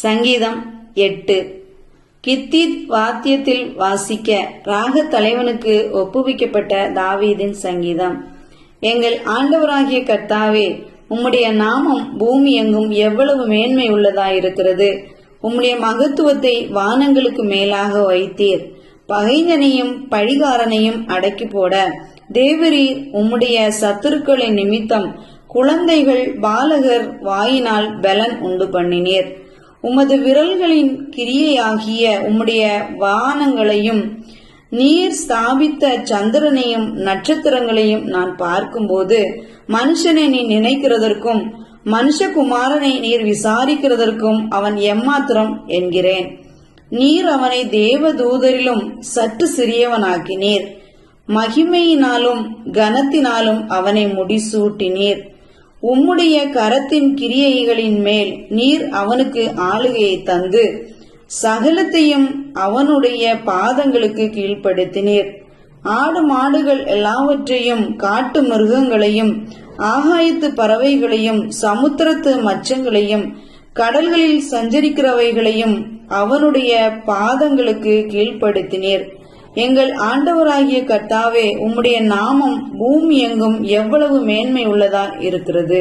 சங்கீதம் 8. கித்தீத் வாத்தியத்தில் வாசிக்க ராக தலைவனுக்கு ஒப்புவிக்கப்பட்ட தாவீதின் சங்கீதம். எங்கள் ஆண்டவராகிய கர்த்தாவே, உம்முடைய நாமம் பூமி எங்கும் எவ்வளவு மேன்மை உள்ளதாயிருக்கிறது. உம்முடைய மகத்துவத்தை வானங்களுக்கு மேலாக வைத்தீர். பகைஞனையும் பழிகாரனையும் அடக்கி போட தேவரீர் உம்முடைய சத்துருக்களின் நிமித்தம் குழந்தைகள் பாலகர் வாயினால் பலன் உண்டு பண்ணினீர். உமது விரல்களின் கிரியையாகிய உம்முடைய வானங்களையும் நீர் ஸ்தாபித்த சந்திரனையும் நட்சத்திரங்களையும் நான் பார்க்கும்போது, மனுஷனை நீ நினைக்கிறதற்கும் மனுஷகுமாரனை நீர் விசாரிக்கிறதற்கும் அவன் எம்மாத்திரம் என்கிறேன். நீர் அவனை தேவதூதரிலும் சற்று சிறியவனாக்கினீர். மகிமையினாலும் கனத்தினாலும் அவனை முடிசூட்டினீர். உம்முடைய கரத்தின் கிரியைகளின் மேல் நீர் அவனுக்கு ஆளுகையை தந்து சகலத்தையும் அவனுடைய பாதங்களுக்கு கீழ்ப்படுத்தினீர். ஆடு மாடுகள் எல்லாவற்றையும், காட்டு மிருகங்களையும், ஆகாயத்து பறவைகளையும், சமுத்திரத்து மச்சங்களையும், கடல்களில் சஞ்சரிக்கிறவைகளையும் அவனுடைய பாதங்களுக்கு கீழ்ப்படுத்தினீர். எங்கள் ஆண்டவராகிய கர்த்தாவே, உம்முடைய நாமம் பூமி எங்கும் எவ்வளவு மேன்மை உள்ளதா இருக்கிறது.